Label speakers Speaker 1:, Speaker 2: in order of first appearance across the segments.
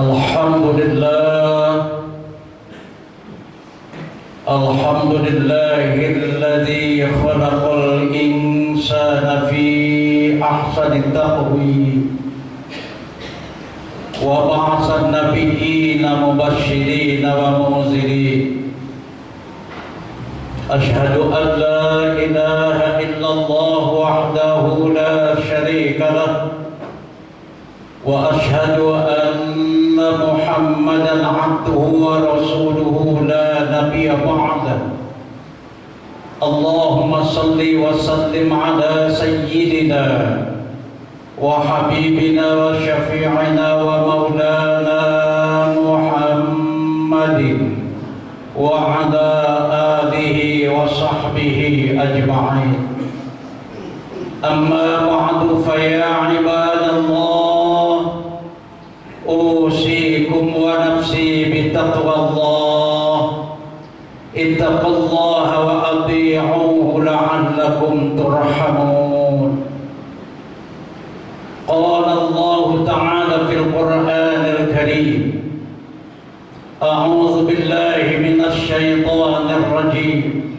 Speaker 1: Alhamdulillahilladzi khalaqal insana fi ahsani taqwim wa ba'atsan nabiyyina mubashshirina wa munzirin. Ashhadu an la ilaha illallah wahdahu la syarika lah wa ashhadu anna Muhammadan abduhu wa rasuluhu la nabiyya ba'dah. Allahumma salli wa sallim ala sayyidina wa habibina wa syafi'ina wa maulana Muhammadin wa ala alihi wa sahbihi ajma'in. Amma ba'du, fa ya ibadallah, usikum wa nafsi bitaqwallah. Ittaqullaha wa ati'uhu la'allakum turhamun. Qala Allah ta'ala fil Qur'anil Karim, a'udzu billahi minasy syaithanir rajim.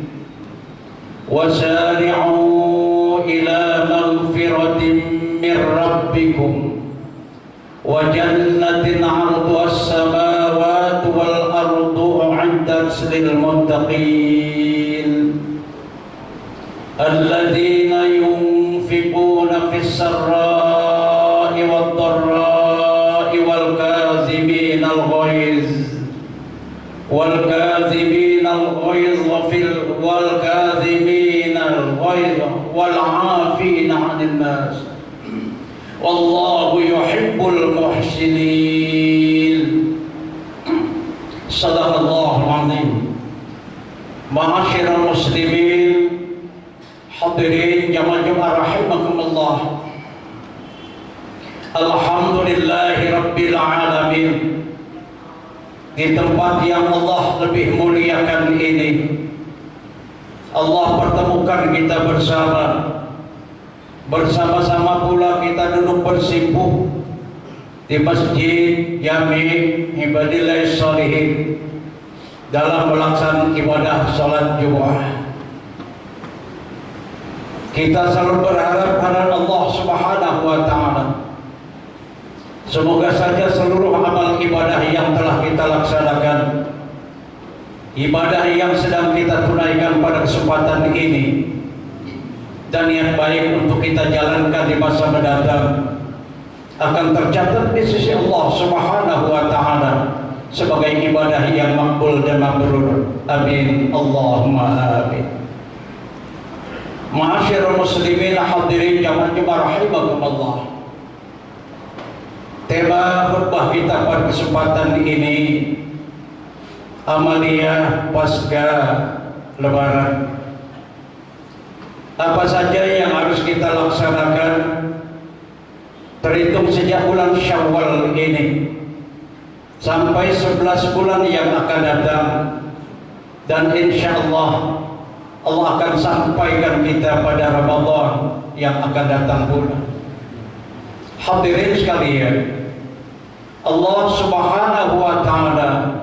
Speaker 1: Wasari'u ila maghfiratin min rabbikum wa jannatin 'arduha as-samawati wal ardu 'iddat lil muttaqin alladzina yunfiquna fis sarra'i wad dharra'i wal kazimina al ghaiz wal kazimina al ghaiz wal 'afina 'anil nas wallahu yuhibbul muhsinin. Sadaqallahul azim. Ma'asyiral muslimin, hadirin jamaah rahimakumullah. Alhamdulillahi rabbil alamin. Di tempat yang Allah lebih muliakan ini, Allah pertemukan kita bersama-sama pula kita duduk bersimpuh di Masjid Jami' Ibadillahis Shalihin dalam melaksanakan ibadah salat Jumat. Kita selalu berharap pada Allah Subhanahu wa taala, semoga saja seluruh amal ibadah yang telah kita laksanakan, ibadah yang sedang kita tunaikan pada kesempatan ini, dan yang baik untuk kita jalankan di masa mendatang, akan tercatat di sisi Allah Subhanahu wa taala sebagai ibadah yang makbul dan mabrur. Amin, Allahumma amin. Ma'asyiral muslimin, hadirin jamaah rahimakumullah. Tema khutbah kita pada kesempatan ini amaliyah pasca lebaran. Apa saja yang harus kita laksanakan terhitung sejak bulan Syawal ini sampai 11 bulan yang akan datang, dan insya Allah Allah akan sampaikan kita pada Ramadan yang akan datang pula. Hadirin sekalian, Allah Subhanahu wa taala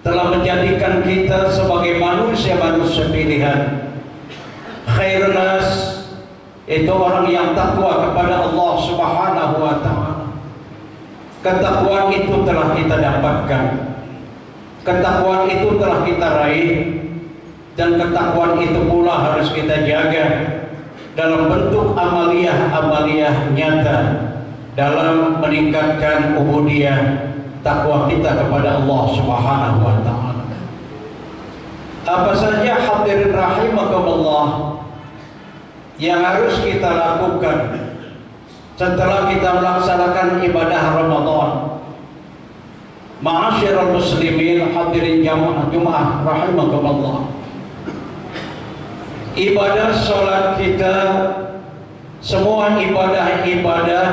Speaker 1: telah menjadikan kita sebagai manusia-manusia pilihan. Khairun nas itu orang yang takwa kepada Allah Subhanahu wa taala. Ketakwaan itu telah kita dapatkan, ketakwaan itu telah kita raih, dan ketakwaan itu pula harus kita jaga dalam bentuk amaliyah-amaliyah nyata dalam meningkatkan ubudiyah takwa kita kepada Allah Subhanahu wa taala. Apa saja hadirin rahimakumullah yang harus kita lakukan setelah kita melaksanakan ibadah Ramadan? Ma'asyiral muslimin, hadirin jamaah rahimakumullah. Ibadah salat kita, semua ibadah-ibadah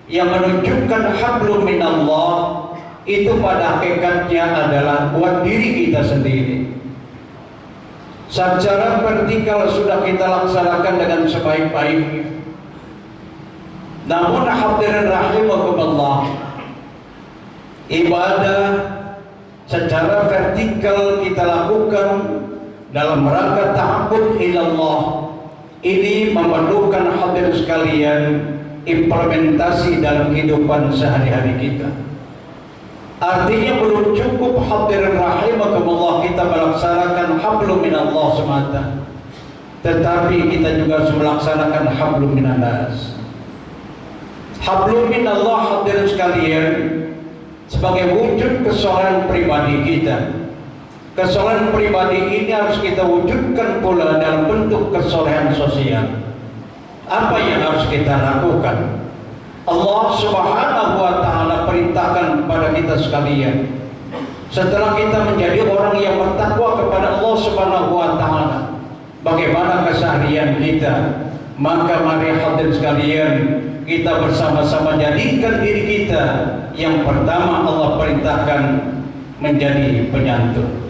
Speaker 1: yang menunjukkan hablum minallah, itu pada hakikatnya adalah buat diri kita sendiri. Secara vertikal sudah kita laksanakan dengan sebaik-baiknya. Namun hadirin rahimakumullah, ibadah secara vertikal kita lakukan dalam rangka ta'abbud ilallah, ini memerlukan hadirin sekalian implementasi dalam kehidupan sehari-hari kita. Artinya belum cukup hadirin rahimakumullah kita melaksanakan hablum minallah semata, tetapi kita juga harus melaksanakan hablum minannas. Hablum minallah hadirin sekalian sebagai wujud kesolehan pribadi kita. Kesolehan pribadi ini harus kita wujudkan pula dalam bentuk kesolehan sosial. Apa yang harus kita lakukan? Allah Subhanahu wa ta'ala perintahkan kepada kita sekalian, setelah kita menjadi orang yang bertakwa kepada Allah Subhanahu wa ta'ala, bagaimana keseharian kita? Maka mari hadirin sekalian, kita bersama-sama jadikan diri kita yang pertama Allah perintahkan menjadi penyantun.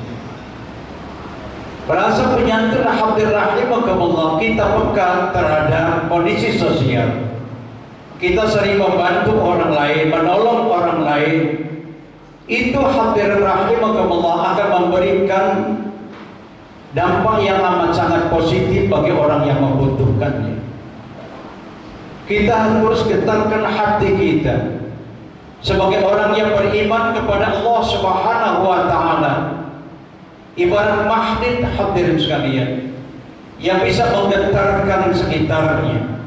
Speaker 1: Berasa penyantun hadirin rahimakumullah, kita peka terhadap kondisi sosial. Kita sering membantu orang lain, menolong orang lain. Itu hadirin rahimakumullah akan memberikan dampak yang amat sangat positif bagi orang yang membutuhkannya. Kita harus getarkan hati kita sebagai orang yang beriman kepada Allah Subhanahu wa ta'ala. Ibarat magnet hadirin sekalian yang bisa menggetarkan sekitarnya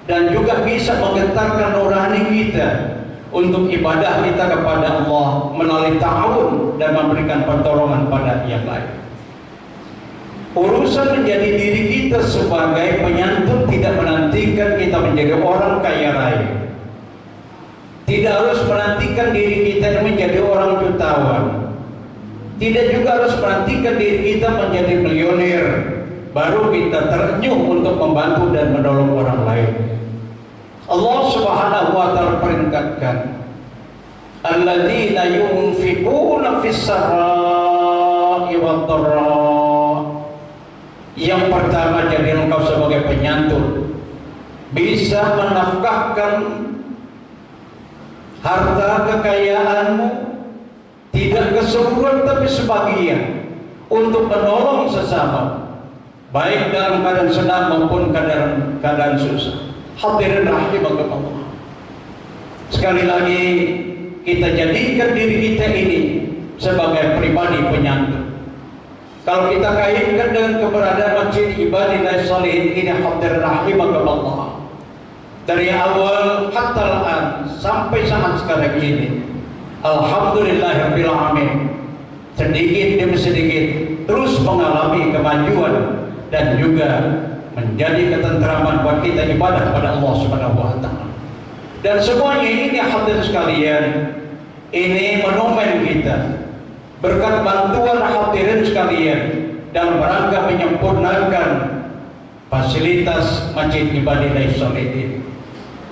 Speaker 1: dan juga bisa menggetarkan nurani kita untuk ibadah kita kepada Allah melalui ta'awun dan memberikan pertolongan pada yang lain. Urusan menjadi diri kita sebagai penyantun tidak menantikan kita menjadi orang kaya raya. Tidak harus menantikan diri kita menjadi orang jutawan. Tidak juga harus menantikan diri kita menjadi milioner baru kita terenyuh untuk membantu dan menolong orang lain. Allah Subhanahu wa ta'ala perintahkan, alladzina yunfiquna fis-sarra'i wad-dharra. Yang pertama, jadi engkau sebagai penyantun bisa menafkahkan harta kekayaanmu, tidak keseluruhan tapi sebagian, untuk menolong sesama, baik dalam keadaan senang maupun keadaan susah. Hadirin rahimakumullah, sekali lagi kita jadikan diri kita ini sebagai pribadi penyantun. Kalau kita kaitkan dengan keberadaan Masjid Ibadillah Shalihin ini, hadirin rahimakumullah, dari awal hatta al-an sampai saat sekarang ini, alhamdulillahirabbil alamin, sedikit demi sedikit terus mengalami kemajuan dan juga menjadi ketentraman buat kita ibadah kepada Allah Subhanahu wa ta'ala. Dan semuanya ini hadirin sekalian, ini monumen kita berkat bantuan hadirin sekalian dalam rangka menyempurnakan fasilitas Masjid Ibadillah Shalihin.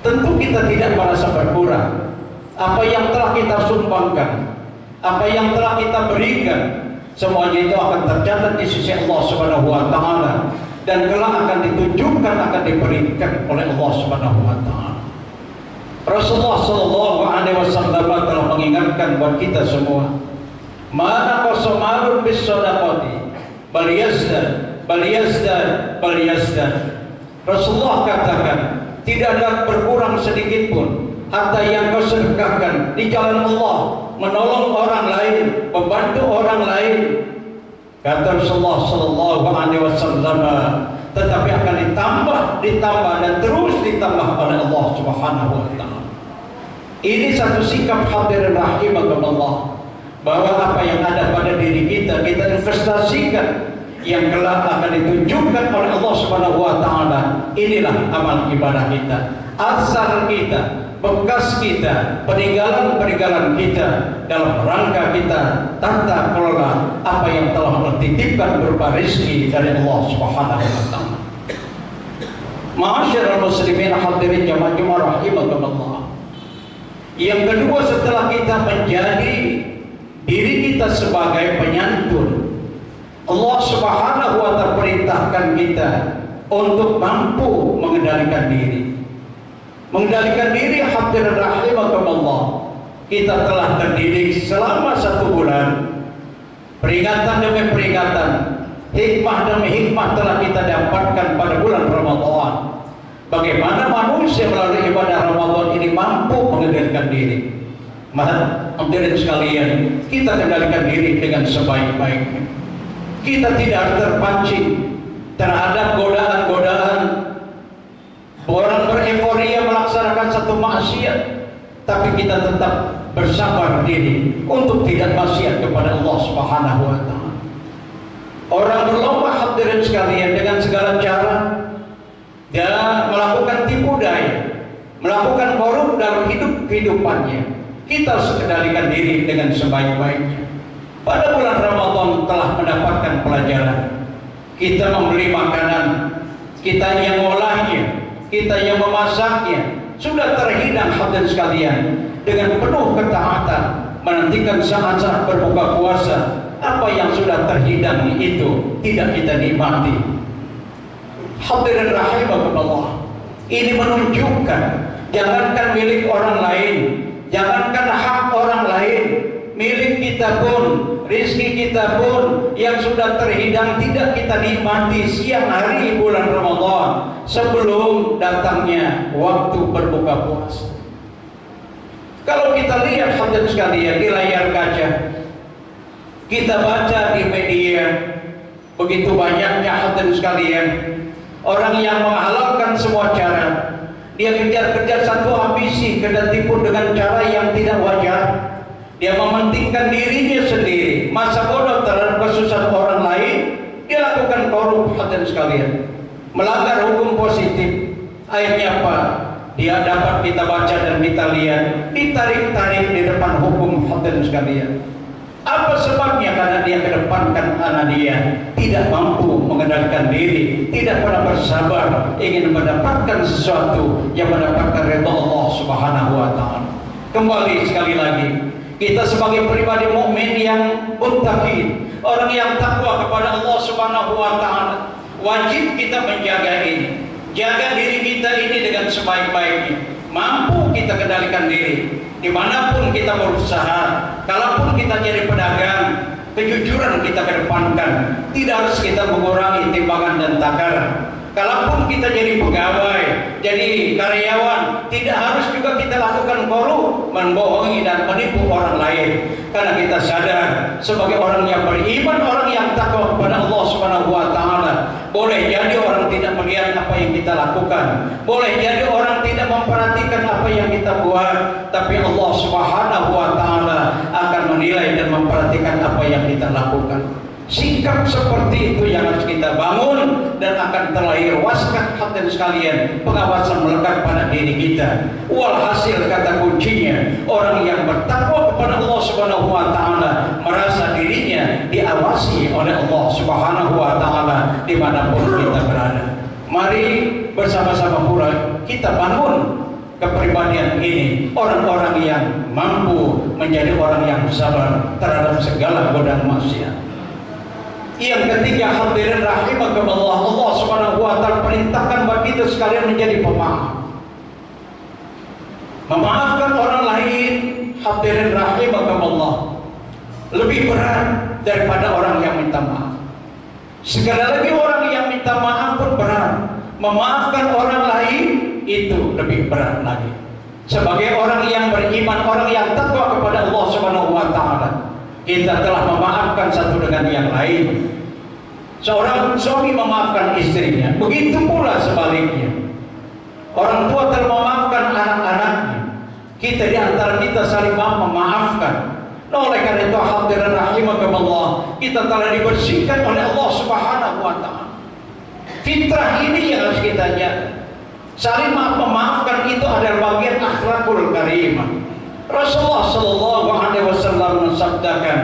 Speaker 1: Tentu kita tidak merasa berkurang. Apa yang telah kita sumbangkan, apa yang telah kita berikan, semuanya itu akan tercatat di sisi Allah Subhanahu wa ta'ala dan kelak akan ditunjukkan, akan diberikan oleh Allah Subhanahu wa ta'ala. Rasulullah sallallahu alaihi wasallam telah mengingatkan buat kita semua, mana qasamarun bis sadaqati bal yazdad bal yazdad bal yazdad. Rasulullah katakan, tidak ada berkurang sedikit pun harta yang kau sedekahkan di jalan Allah, menolong orang lain, membantu orang lain. Kata Rasulullah sallallahu alaihi wasallam, tetapi akan ditambah dan terus ditambah oleh Allah Subhanahu wa ta'ala. Ini satu sikap hadirin rahimakumullah, bahwa apa yang ada pada diri kita investasikan, yang kelak akan ditunjukkan oleh Allah Subhanahu wa ta'ala. Inilah amal ibadah kita, asal kita, bekas kita, peninggalan-peninggalan kita dalam rangka kita tata kelola apa yang telah dititipkan berupa rezeki dari Allah Subhanahu wa ta'ala. Ma'asyiral muslimin hadirin jamaah rahimakumullah. Yang kedua, setelah kita menjadi diri kita sebagai penyantun, Allah Subhanahu wa ta'ala perintahkan kita untuk mampu mengendalikan diri. Mengendalikan diri hadirin rahimakumullah kita telah terdidik selama 1 bulan. Peringatan demi peringatan, hikmah demi hikmah telah kita dapatkan pada bulan Ramadan. Bagaimana manusia melalui ibadah Ramadan ini mampu mengendalikan diri. Hadirin sekalian, kita kendalikan diri dengan sebaik-baiknya. Kita tidak terpancing terhadap godaan-godaan. Orang bereforia melaksanakan satu maksiat, tapi kita tetap bersabar diri untuk tidak maksiat kepada Allah Subhanahu wa taala. Orang berlomba, hadirin sekalian, dengan segala cara dan melakukan tipu daya, melakukan korup dalam kehidupannya. Kita harus kendalikan diri dengan sebaik-baiknya. Pada bulan Ramadan telah mendapatkan pelajaran. Kita membeli makanan, kita yang mengolahnya, kita yang memasaknya, sudah terhidang hadirin sekalian dengan penuh ketaatan, menantikan saat-saat berbuka puasa. Apa yang sudah terhidang itu tidak kita nikmati. Hadirin rahimakumullah, ini menunjukkan jangankan milik orang lain, jangankan hak orang lain, milik kita pun, rezeki kita pun yang sudah terhidang tidak kita nikmati siang hari bulan Ramadan sebelum datangnya waktu berbuka puasa. Kalau kita lihat hadirin sekalian di layar kaca, kita baca di media, begitu banyaknya hadirin sekalian orang yang menghalalkan semua cara. Dia kejar-kejar satu ambisi, kendati pun dengan cara yang tidak wajar. Dia mementingkan dirinya sendiri, masa bodoh terhadap kesusahan orang lain. Dia lakukan korup hadirin sekalian, melanggar hukum positif. Akhirnya apa? Dia dapat kita baca dan kita lihat ditarik-tarik di depan hukum hadirin sekalian. Apa sebabnya? Karena dia kedepankan anak dia tidak mampu mengendalikan diri, tidak pernah bersabar, ingin mendapatkan sesuatu yang mendapatkan ridha Allah Subhanahu wa taala. Kembali sekali lagi, kita sebagai pribadi mukmin yang muttaqin, orang yang takwa kepada Allah Subhanahu wa taala, wajib kita menjaga ini. Jaga diri kita ini dengan sebaik-baiknya. Mampu kita kendalikan diri dimanapun kita berusaha. Kalaupun kita jadi pedagang, kejujuran kita kedepankan, tidak harus kita mengurangi timbangan dan takaran. Kalaupun kita jadi pegawai, jadi karyawan, tidak harus juga kita lakukan korup, membohongi dan menipu orang lain. Karena kita sadar sebagai orang yang beriman, orang yang takwa kepada Allah Subhanahu wa taala, boleh jadi orang tidak melihat apa yang kita lakukan, boleh jadi orang tidak memperhatikan apa yang kita buat, tapi Allah Subhanahu wa taala akan menilai dan memperhatikan apa yang kita lakukan. Sikap seperti itu yang harus kita bangun, dan akan terlahir waskat hadirin sekalian, pengawasan melekat pada diri kita. Walhasil kata kuncinya, orang yang bertakwa kepada Allah Subhanahu wa taala merasa dirinya diawasi oleh Allah Subhanahu wa taala dimanapun kita berada. Mari bersama-sama pula kita bangun kepribadian ini, orang-orang yang mampu menjadi orang yang sabar terhadap segala godaan maksiat. Yang ketiga, hadirin rahimakumullah, Allah Subhanahu wa taala perintahkan bagi kita sekalian menjadi pemaaf. Memaafkan orang lain, hadirin rahimakumullah, lebih berat daripada orang yang minta maaf. Sekali lagi, orang yang minta maaf pun berat, memaafkan orang lain itu lebih berat lagi. Sebagai orang yang beriman, orang yang takwa kepada Allah Subhanahu wa taala, kita telah memaafkan satu dengan yang lain. Seorang suami memaafkan istrinya, begitu pula sebaliknya. Orang tua telah memaafkan anak-anaknya. Kita di antara kita saling memaafkan. Nah, oleh karena itu hadirin rahimakumullah, kita telah dibersihkan oleh Allah Subhanahu wa taala. Fitrah ini yang harus kita jaga. Saling memaafkan itu adalah bagian akhlakul karimah. Rasulullah sallallahu alaihi wasallam mensabdakan,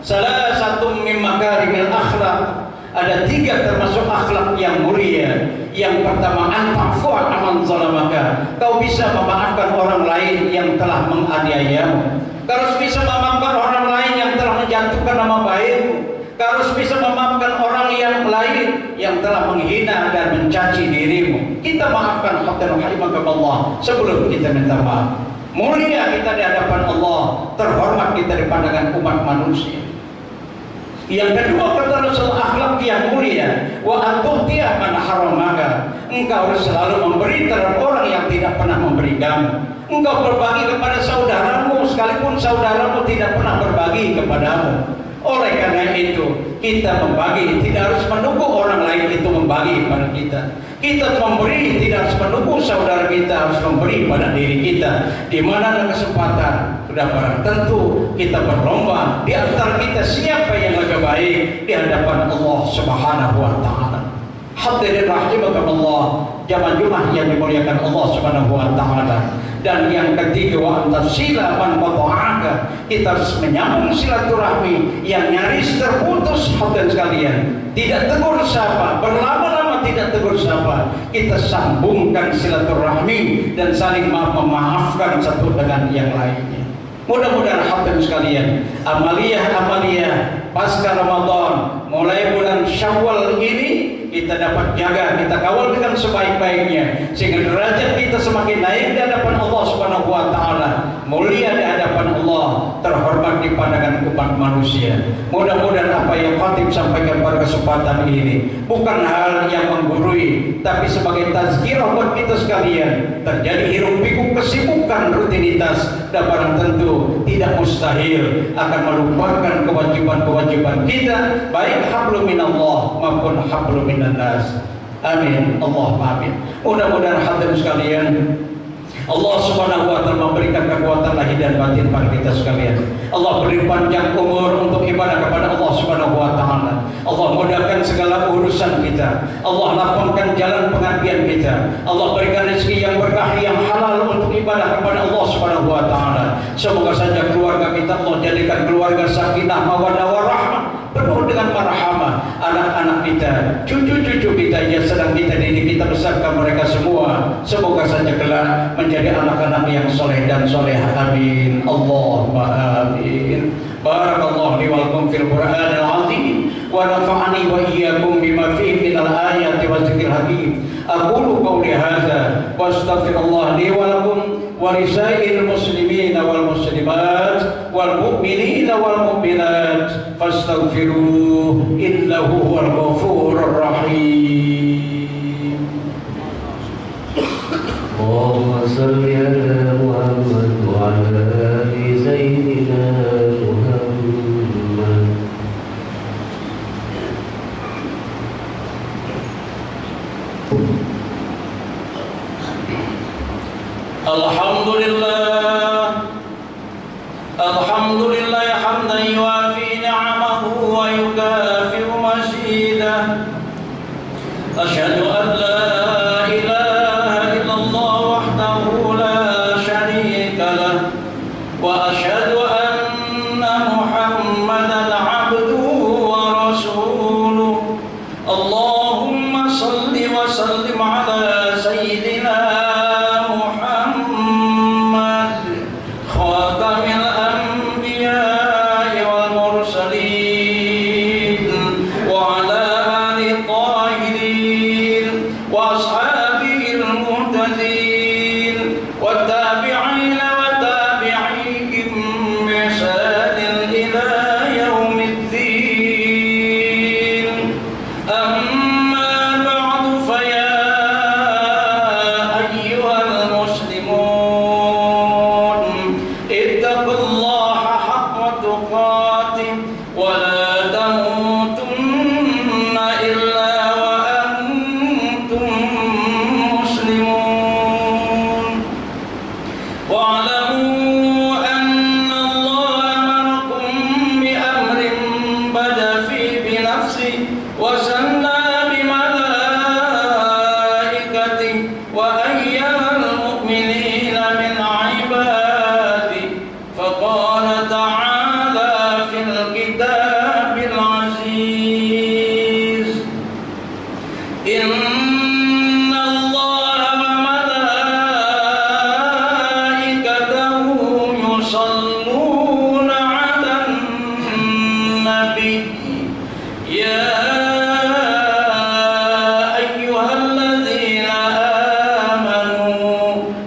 Speaker 1: salah satu min makarimil akhlak, ada 3 termasuk akhlak yang mulia. Yang pertama, an-ta'fu amman zalamaka, kau bisa memaafkan orang lain yang telah menganiayamu. Kau harus bisa memaafkan orang lain yang telah menjatuhkan nama baikmu. Kau harus bisa memaafkan orang yang lain yang telah menghina dan mencaci dirimu. Kita maafkan hadirin rahimakumullah sebelum kita minta maaf. Mulia kita di hadapan Allah, terhormat kita di pandangan umat manusia. Yang kedua kata Rasul, akhlak yang mulia, wa atu'tiya man haramaka. Engkau harus selalu memberi terhadap orang yang tidak pernah memberi kamu. Engkau berbagi kepada saudaramu sekalipun saudaramu tidak pernah berbagi kepadamu. Oleh karena itu kita membagi, tidak harus menunggu orang lain itu membagi kepada kita. Kita memberi, tidak harus menunggu saudara kita, harus memberi pada diri kita. Di mana ada kesempatan, sudah barang tentu kita berlomba di antara kita siapa yang lebih baik di hadapan Allah Subhanahu wa taala. Hadirin rahimakumullah, jamaah Jumat yang dimuliakan Allah Subhanahu wa taala. Dan yang ketiga, wa antasila man qata'aka, kita harus menyambung silaturahmi yang nyaris terputus. Hadirin sekalian, tidak tegur sapa, berlama-lama tidak tegur sapa, kita sambungkan silaturahmi dan saling memaafkan satu dengan yang lainnya. Mudah-mudahan hadirin sekalian, amaliyah pasca Ramadan mulai bulan Syawal ini kita dapat jaga, kita kawal dengan sebaik-baiknya sehingga derajat kita semakin naik di hadapan Allah Subhanahu wa taala, mulia di hadapan Allah, terhormat di pandangan umat manusia. Mudah-mudahan apa yang khatib sampaikan pada kesempatan ini bukan hal yang menggurui, tapi sebagai tazkirah buat kita sekalian. Terjadi hiruk pikuk kesibukan rutinitas, dan barang tentu tidak mustahil akan melupakan kewajiban-kewajiban kita, baik hablum minallah maupun hablum minan nas. Amin, Allahumma amin. Mudah-mudahan hadirin sekalian, Allah Subhanahu wa taala memberikan kekuatan lahir dan batin pada kita sekalian. Allah beri panjang umur untuk ibadah kepada Allah Subhanahu wa taala. Allah mudahkan segala urusan kita. Allah lapangkan jalan pengabdian kita. Allah berikan rezeki yang berkah yang halal untuk ibadah kepada Allah Subhanahu wa taala. Semoga saja keluarga kita Allah jadikan keluarga sakinah mawaddah warahmah, penuh dengan marhamah. Anak-anak kita, cucu-cucu kita yang sedang kita didik, kita besarkan mereka semua. Semoga saja kelak menjadi anak-anak yang soleh dan soleha. Amin, Allahumma amin. Barakallahu li wa lakum fil Qur'anil azim wa nafa'ani wa iyyakum bima fihi minal ayati wa dzikril hakim. Aqulu qawli hadza wa astaghfirullah li wa lakum wa lisairil muslimin wal muslimat wal mu'minin wal mu'minat fastaghfiruhu innahu huwal ghafurur rahim.
Speaker 2: Allahumma salli ala Muhammad wa ala ali sayyidina Muhammad.
Speaker 1: Alhamdulillah, alhamdulillah hamdan yuafi ni'amahu wa yukafi'u mazidah. Asyhadu an la ilaha illallah wahdahu la syarika lah, wa asyhadu anna Muhammadan abduhu wa rasuluh. Allahumma salli wa sallim ala sayyidina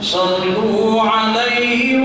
Speaker 1: صلوا عليه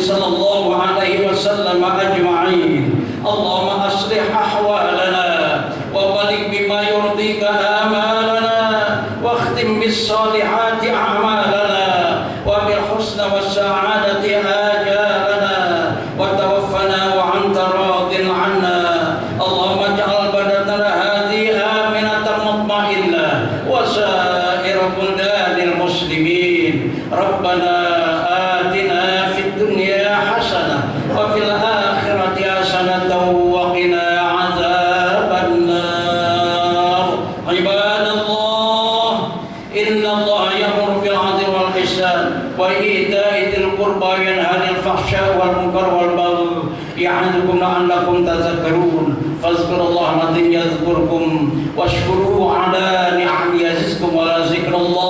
Speaker 1: صلى الله عليه وسلم أجمعين. اللهم أصلح أحوالنا وبلغ بما يرضيك آمالنا واختم بالصالحات أعمالنا وبالحسن والسعادة آجالنا وتوفنا وأنت راض عنا. اللهم اجعل بلدنا هذه آمنة مطمئنة وسائر بلدان المسلمين. ربنا آتنا في الدنيا حسنة وفي الآخرة حسنة وقنا عذاب النار. عباد الله، إن الله يأمر بالعدل والإحسان وإيتاء ذي القربى وينهى عن الفحشاء والمنكر والبغي يعظكم لعلكم تذكرون. فاذكروا الله العظيم يذكركم واشكروه على نعمه يزدكم ولذكر الله